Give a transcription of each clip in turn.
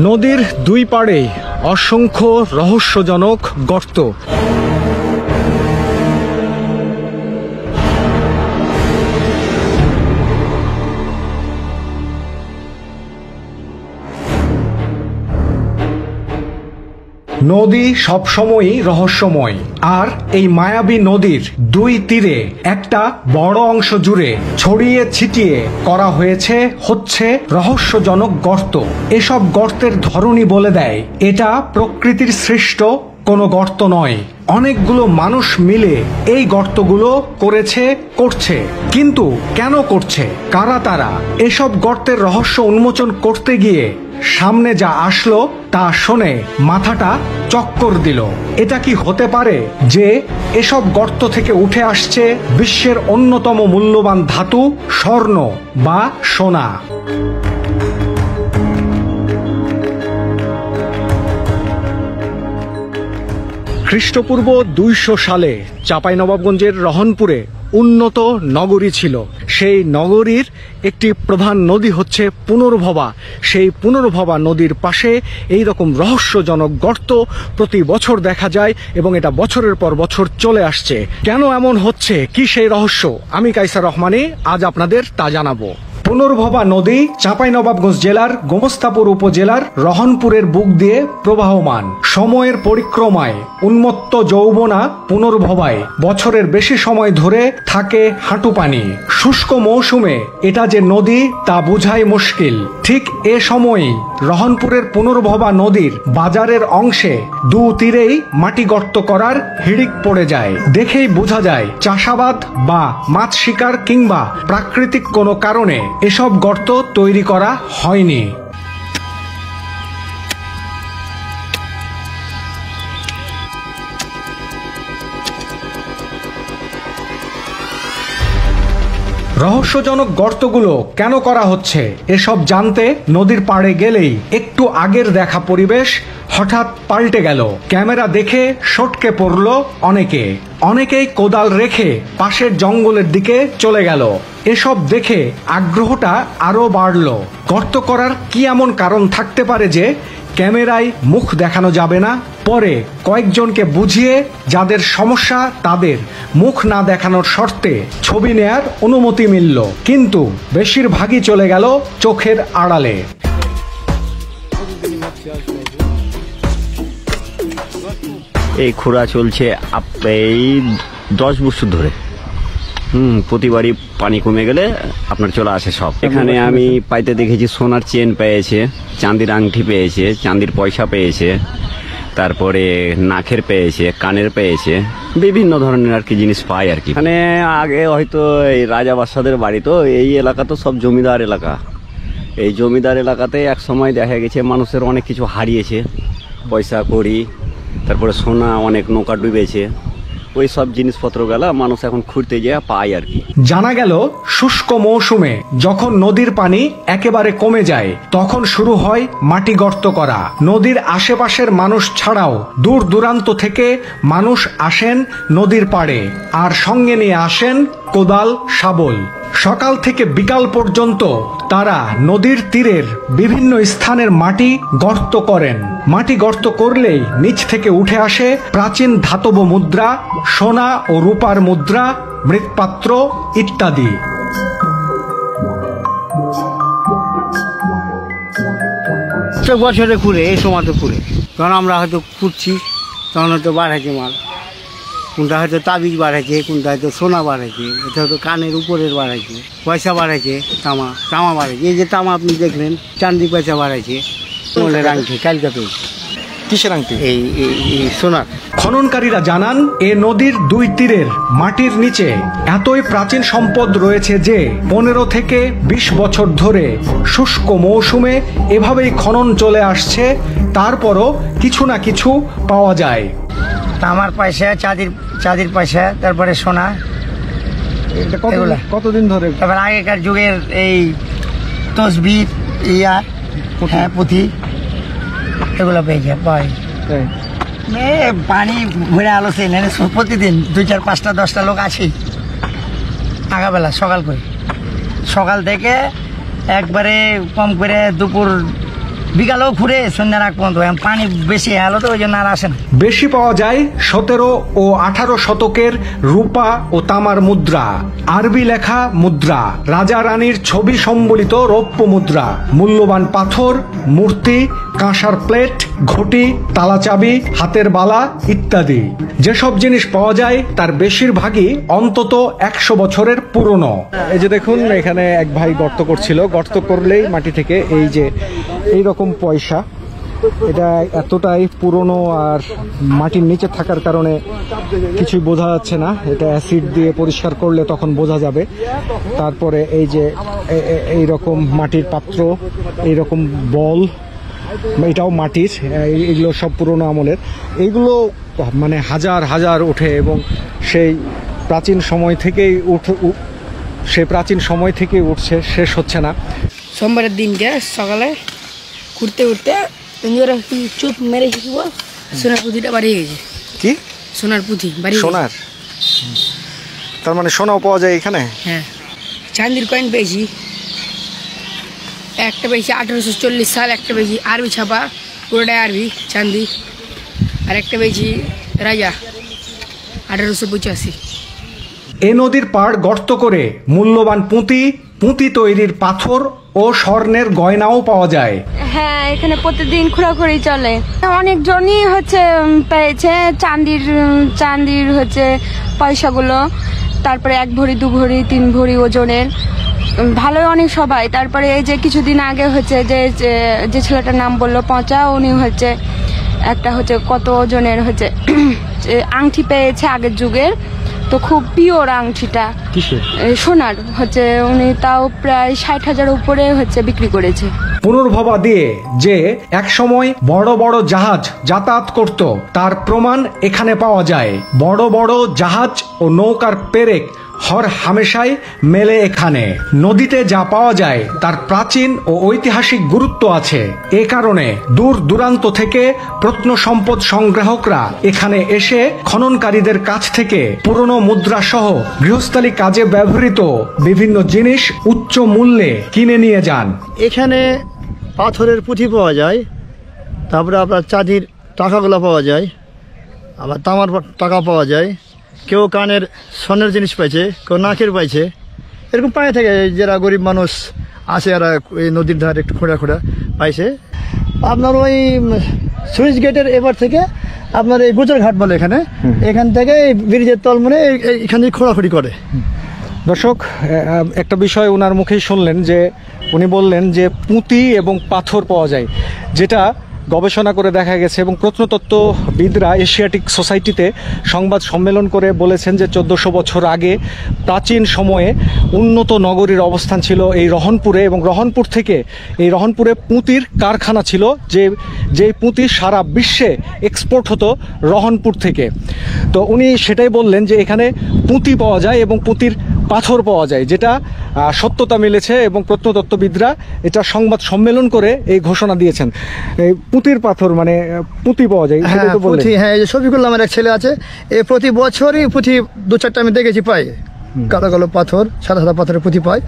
নদীর দুই পাড়ে অসংখ্য রহস্যজনক গর্ত। নদী সবসময়ই রহস্যময়, আর এই মায়াবী নদীর দুই তীরে একটা বড় অংশ জুড়ে ছড়িয়ে ছিটিয়ে করা হচ্ছে রহস্যজনক গর্ত। এসব গর্তের ধরনই বলে দেয় এটা প্রকৃতির সৃষ্ট কোনো গর্ত নয়। অনেকগুলো মানুষ মিলে এই গর্তগুলো করছে, কিন্তু কেন করছে, কারা তারা? এসব গর্তের রহস্য উন্মোচন করতে গিয়ে সামনে যা আসলো তা শুনে মাথাটা চক্কর দিল। এটা কি হতে পারে যে এসব গর্ত থেকে উঠে আসছে বিশ্বের অন্যতম মূল্যবান ধাতু, স্বর্ণ বা সোনা? খ্রিস্টপূর্ব ২০০ সালে চাঁপাইনবাবগঞ্জের রহনপুরে উন্নত নগরী ছিল। সেই নগরীর একটি প্রধান নদী হচ্ছে পুনর্ভবা। সেই পুনর্ভবা নদীর পাশে এই রকম রহস্যজনক গর্ত প্রতি বছর দেখা যায় এবং এটা বছরের পর বছর চলে আসছে। কেন এমন হচ্ছে, কি সেই রহস্য, আমি কায়সার রহমানী আজ আপনাদের তা জানাবো। পুনর্ভবা নদী চাঁপাইনবাবগঞ্জ জেলার গোমস্তাপুর উপজেলার রহনপুরের বুক দিয়ে প্রবাহমান। সময়ের পরিক্রমায় উন্মত্ত যৌবনা পুনর্ভবায় বছরের বেশি সময় ধরে থাকে হাঁটু পানি। শুষ্ক মৌসুমে এটা যে নদী তা বোঝাই মুশকিল। ঠিক এ সময়ই রহনপুরের পুনর্ভবা নদীর বাজারের অংশে দু তীরেই মাটি গর্ত করার হিড়িক পড়ে যায়। দেখেই বোঝা যায় চাষাবাদ বা মাছ শিকার কিংবা প্রাকৃতিক কোনো কারণে এসব গর্ত তৈরি করা হয়নি। রহস্যজনক গর্তগুলো কেন করা হচ্ছে এসব জানতে নদীর পাড়ে গেলেই একটু আগের দেখা পরিবেশ হঠাৎ পাল্টে গেল। ক্যামেরা দেখে সটকে পড়ল অনেকেই কোদাল রেখে পাশের জঙ্গলের দিকে চলে গেল। এসব দেখে আগ্রহটা আরো বাড়ল। গর্ত করার কি এমন কারণ থাকতে পারে যে ক্যামেরায় মুখ দেখানো যাবে না? পরে কয়েকজনকে বুঝিয়ে যাদের সমস্যা তাদের মুখ না দেখানোর শর্তে ছবি নেয়ার অনুমতি মিলল, কিন্তু বেশিরভাগই চলে গেল চোখের আড়ালে। এই খোঁড়া চলছে এই 10 বছর ধরে। প্রতিবারই পানি কমে গেলে আপনার চলে আসে সব। এখানে আমি পাইতে দেখেছি সোনার চেন পেয়েছে, চাঁদির আংটি পেয়েছে, চাঁদির পয়সা পেয়েছে, তারপরে নাকের পেয়েছে, কানের পেয়েছে, বিভিন্ন ধরনের আর কি জিনিস পাই আর কি। মানে আগে হয়তো এই রাজা বাদশাদের বাড়ি, তো এই এলাকা তো সব জমিদার এলাকা। এই জমিদার এলাকাতে এক সময় দেখা গেছে মানুষের অনেক কিছু হারিয়েছে, পয়সা কড়ি, তারপরে সোনা, অনেক নৌকা ডুবেছে। ওই সব জিনিসপত্র গেলা মানুষ এখন খুঁড়তে যেয়ে পায় আর কি। জানা গেল শুষ্ক মৌসুমে যখন নদীর পানি একেবারে কমে যায় তখন শুরু হয় মাটি গর্ত করা। নদীর আশেপাশের মানুষ ছাড়াও দূর দূরান্ত থেকে মানুষ আসেন নদীর পাড়ে, আর সঙ্গে নিয়ে আসেন কোদাল, শাবল। সকাল থেকে বিকাল পর্যন্ত তারা নদীর তীরের বিভিন্ন স্থানের মাটি গর্ত করেন। মাটি গর্ত করলেই নিচ থেকে উঠে আসে প্রাচীন ধাতব মুদ্রা, সোনা ও রূপার মুদ্রা, মৃৎপাত্র ইত্যাদি। বছরে ঘুরে এই সময় তো ঘুরে, কারণ আমরা হয়তো খুঁজছি তখন হয়তো বাড়াইছে মাল, কোনটা হয়তো তাবিজ বাড়াইছে, কোনটা হয়তো সোনা বাড়াইছে, এটা হয়তো কানের উপরের বাড়াইছে, পয়সা বাড়াইছে, তামা বাড়াইছে। এই যে তামা আপনি দেখলেন, চাঁদি পয়সা বাড়াইছে, সোনার আংটি কালকা পেয়েছে। কিসের আংটি? এই সোনার। খননকারীরা জানান এ নদীর দুই তীরের মাটির নিচে এতই প্রাচীন সম্পদ রয়েছে যে 15 থেকে 20 বছর ধরে শুষ্ক মৌসুমে এভাবেই খনন চলে আসছে। তারপরও কিছু না কিছু পাওয়া যায়। তামার পয়সা, চাঁদির পয়সা, তারপরে সোনা। কতদিন ধরে? তারপর আগেকার যুগের এই তসবির, পুঁথি, এগুলো পেয়েছে পাই। পানি ঘুরে আলোছে প্রতিদিন 2, 4, 5টা 10টা লোক আছেই। আগাবেলা সকাল থেকে একবারে কম করে দুপুর বিকালেও ঘুরে সন্ধ্যার আগ পর্যন্ত এখন পানি বেশি হলো তো ওই জন্য আর আসে না। বেশি পাওয়া যায় 17 ও 18 শতকের রূপা ও তামার মুদ্রা, আরবি লেখা মুদ্রা, রাজা রানীর ছবি সম্বলিত রৌপ্য মুদ্রা, মূল্যবান পাথর, মূর্তি, কাঁসার প্লেট, ঘটি, তালা চাবি, হাতের বালা ইত্যাদি। যেসব জিনিস পাওয়া যায় তার বেশিরভাগই অন্তত 100 বছরের পুরনো। এই যে দেখুন এখানে এক ভাই গর্ত করছিল, গর্ত করলেই মাটি থেকে এই যে এইরকম পয়সা, এটা এতটাই পুরনো আর মাটির নিচে থাকার কারণে কিছুই বোঝা যাচ্ছে না। এটা অ্যাসিড দিয়ে পরিষ্কার করলে তখন বোঝা যাবে। তারপরে এই যে এইরকম মাটির পাত্র, এইরকম বল, এটাও মাটির, এগুলো সব পুরনো আমলের। এইগুলো মানে হাজার হাজার ওঠে এবং সেই প্রাচীন সময় থেকেই উঠছে, শেষ হচ্ছে না। সোমবারের দিনকে সকালে ঘুরতে ঘুরতে চুপ মেরে শিখব, সোনার পুঁথিটা বাড়িয়ে গেছে। কি সোনার পুঁথি বাড়ি? সোনার, তার মানে সোনাও পাওয়া যায় এখানে? হ্যাঁ, চান্দির কয়েন পেয়েছি, একটা পেয়েছি 1840 সাল, একটা পেয়েছি আরবি ছাপা, পুরোটাই আরবি চান্দি, আর একটা পেয়েছি রাজা 1885। এ নদীর পাড় গর্ত করে মূল্যবান পুঁতি তৈরির পাথর ও স্বর্ণের গয়নাও পাওয়া যায়। হ্যাঁ, এখানে প্রতিদিন ঘোরাঘুরি চলে। অনেকজনই হচ্ছে পেয়েছে চান্দির হচ্ছে পয়সাগুলো, তারপরে 1 ভরি 2 ভরি 3 ভরি ওজনের, ভালোই অনেক সবাই। তারপরে এই যে কিছুদিন আগে হচ্ছে যে ছেলেটার নাম বললো পচা, উনি হচ্ছে একটা হচ্ছে কত ওজনের হচ্ছে আংটি পেয়েছে আগের যুগের, তো খুব পিওর আংটিটা, সোনার হচ্ছে, উনি তাও প্রায় 60,000 উপরে হচ্ছে বিক্রি করেছে। পুনর্ভবা দিয়ে যে একসময় বড় বড় জাহাজ যাতায়াত করত তার প্রমাণ এখানে পাওয়া যায়। বড় বড় জাহাজ ও নৌকার পেরেক হর হামেশাই মেলে এখানে। নদীতে যা পাওয়া যায় তার প্রাচীন ও ঐতিহাসিক গুরুত্ব আছে। এ কারণে দূর দূরান্ত থেকে প্রত্নসম্পদ সংগ্রাহকরা এখানে এসে খননকারীদের কাছ থেকে পুরনো মুদ্রা সহ গৃহস্থালী কাজে ব্যবহৃত বিভিন্ন জিনিস উচ্চ মূল্যে কিনে নিয়ে যান। এখানে পাথরের পুঁথি পাওয়া যায়, তারপরে আপনার চাঁদির টাকাগুলো পাওয়া যায়, আবার তামার টাকা পাওয়া যায়, কেউ কানের স্বর্ণের জিনিস পাইছে, কেউ নাকের পাইছে, এরকম পায়ে থাকে। যারা গরিব মানুষ আছে এরা এই নদীর ধারে একটু খোঁড়া পাইছে। আপনার ওই সুইচ গেটের এবার থেকে আপনার এই গুজর ঘাট বলে এখান থেকে ব্রিজের তল মানে এখানে খোঁড়াখুড়ি করে। দর্শক, একটা বিষয় ওনার মুখেই শুনলেন যে উনি বললেন যে পুঁতি এবং পাথর পাওয়া যায়, যেটা গবেষণা করে দেখা গেছে এবং প্রত্নতত্ত্ববিদরা এশিয়াটিক সোসাইটিতে সংবাদ সম্মেলন করে বলেছেন যে 1400 বছর আগে প্রাচীন সময়ে উন্নত নগরীর অবস্থান ছিল এই রহনপুরে, এবং রহনপুরে পুঁতির কারখানা ছিল, যে পুঁতি সারা বিশ্বে এক্সপোর্ট হতো রহনপুর থেকে। তো উনি সেটাই বললেন যে এখানে পুঁতি পাওয়া যায় এবং পুঁতির পাথর পাওয়া যায়, যেটা সত্যতা মিলেছে এবং প্রত্নতত্ত্ববিদরা এটা সংবাদ সম্মেলন করে এই ঘোষণা দিয়েছেন। এই পুঁতির পাথর মানে পুঁতি পাওয়া যায়। হ্যাঁ, এই যে শফিকুল্লাহ আমার এক ছেলে আছে, এই প্রতি বছরই পুঁথি 2-4টা আমি দেখেছি পাই, কালো কালো পাথর, সাদা সাদা পাথরের পুঁথি পাই,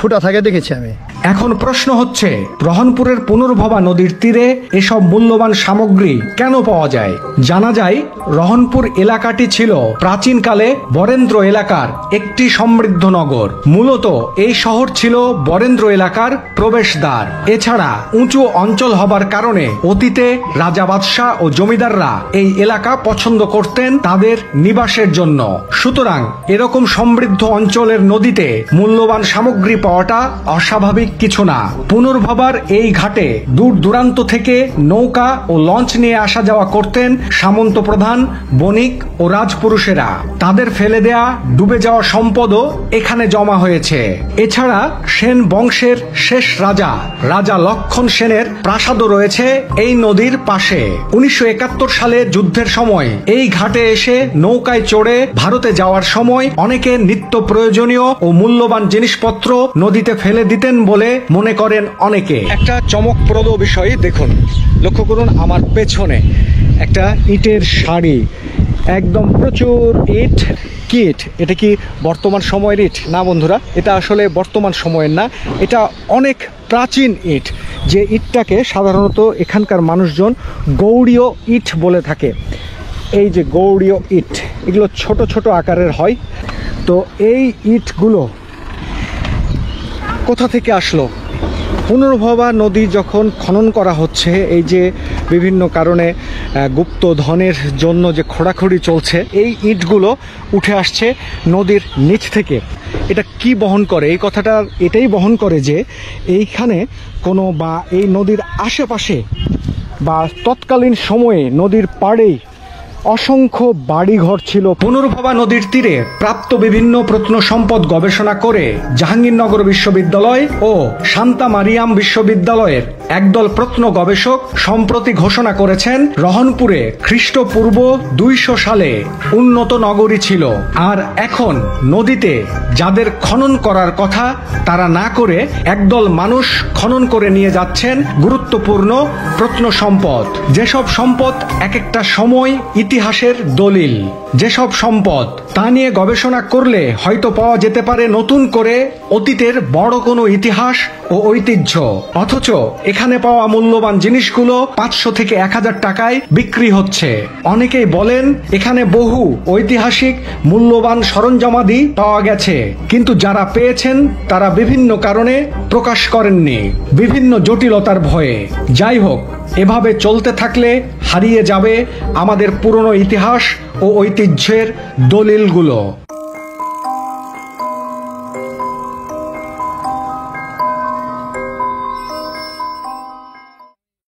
ফুটা থাকে দেখেছি আমি। এখন প্রশ্ন হচ্ছে, রহনপুরের পুনর্ভবা নদীর তীরে এসব মূল্যবান সামগ্রী কেন পাওয়া যায়? জানা যায় রহনপুর এলাকাটি ছিল প্রাচীনকালে বরেন্দ্র এলাকার একটি সমৃদ্ধ নগর। মূলত এই শহর ছিল বরেন্দ্র এলাকার প্রবেশদ্বার। এছাড়া উঁচু অঞ্চল হবার কারণে অতীতে রাজা বাদশাহ ও জমিদাররা এই এলাকা পছন্দ করতেন তাদের নিবাসের জন্য। সুতরাং এরকম সমৃদ্ধ অঞ্চলের নদীতে মূল্যবান সামগ্রী পাওয়াটা অস্বাভাবিক কিছু না। পুনর্ভবার এই ঘাটে দূর দূরান্ত থেকে নৌকা ও লঞ্চ নিয়ে আসা যাওয়া করতেন সামন্ত প্রধান, বণিক ও রাজপুরুষেরা। তাদের ফেলে দেয়া ডুবে যাওয়া সম্পদও এখানে জমা হয়েছে। এছাড়া সেন বংশের শেষ রাজা লক্ষণ সেনের প্রাসাদও রয়েছে এই নদীর পাশে। 1971 সালে যুদ্ধের সময় এই ঘাটে এসে নৌকায় চড়ে ভারতে যাওয়ার সময় অনেকে নিত্য প্রয়োজনীয় ও মূল্যবান জিনিসপত্র নদীতে ফেলে দিতেন বলে মনে করেন অনেকে। একটা চমকপ্রদ বিষয় দেখুন, লক্ষ্য করুন আমার পেছনে একটা ইটের সারি, একদম প্রচুর ইট। কি ইট? এটা কি বর্তমান সময়ের ইট? না বন্ধুরা, এটা আসলে বর্তমান সময়ের না, এটা অনেক প্রাচীন ইট। যে ইটটাকে সাধারণত এখানকার মানুষজন গৌড়ীয় ইট বলে থাকে। এই যে গৌড়ীয় ইট, এগুলো ছোট ছোট আকারের হয়। তো এই ইটগুলো কোথা থেকে আসলো? পুনর্ভবা নদী যখন খনন করা হচ্ছে, এই যে বিভিন্ন কারণে গুপ্ত ধনের জন্য যে খোঁড়াখুড়ি চলছে, এই ইটগুলো উঠে আসছে নদীর নিচ থেকে। এটা কি বহন করে? এই কথাটা এটাই বহন করে যে এইখানে কোনো বা এই নদীর আশেপাশে বা তৎকালীন সময়ে নদীর পাড়েই অসংখ্য বাড়িঘর ছিল। পুনর্ভবা নদীর তীরে প্রাপ্ত বিভিন্ন প্রত্নসম্পদ গবেষণা করে জাহাঙ্গীরনগর বিশ্ববিদ্যালয় ও শান্তা মারিয়াম বিশ্ববিদ্যালয়ের একদল প্রত্ন গবেষক সম্প্রতি ঘোষণা করেছেন রহনপুরে খ্রিস্টপূর্ব 200 সালে উন্নত নগরী ছিল। আর এখন নদীতে যাদের খনন করার কথা তারা না করে একদল মানুষ খনন করে নিয়ে যাচ্ছেন গুরুত্বপূর্ণ প্রত্নসম্পদ। যেসব সম্পদ এক একটা সময় ইতিহাসের দলিল, যেসব সম্পদ তা নিয়ে গবেষণা করলে হয়তো পাওয়া যেতে পারে নতুন করে অতীতের বড় কোনো ইতিহাস ও ঐতিহ্য। অথচ এখানে পাওয়া মূল্যবান জিনিসগুলো 500 থেকে 1000 টাকায় বিক্রি হচ্ছে। অনেকেই বলেন এখানে বহু ঐতিহাসিক মূল্যবান সরঞ্জামাদি পাওয়া গেছে, কিন্তু যারা পেয়েছেন তারা বিভিন্ন কারণে প্রকাশ করেননি, বিভিন্ন জটিলতার ভয়ে। যাই হোক, এভাবে চলতে থাকলে হারিয়ে যাবে আমাদের পুরনো ইতিহাস ও ঐতিহ্যের দলিলগুলো।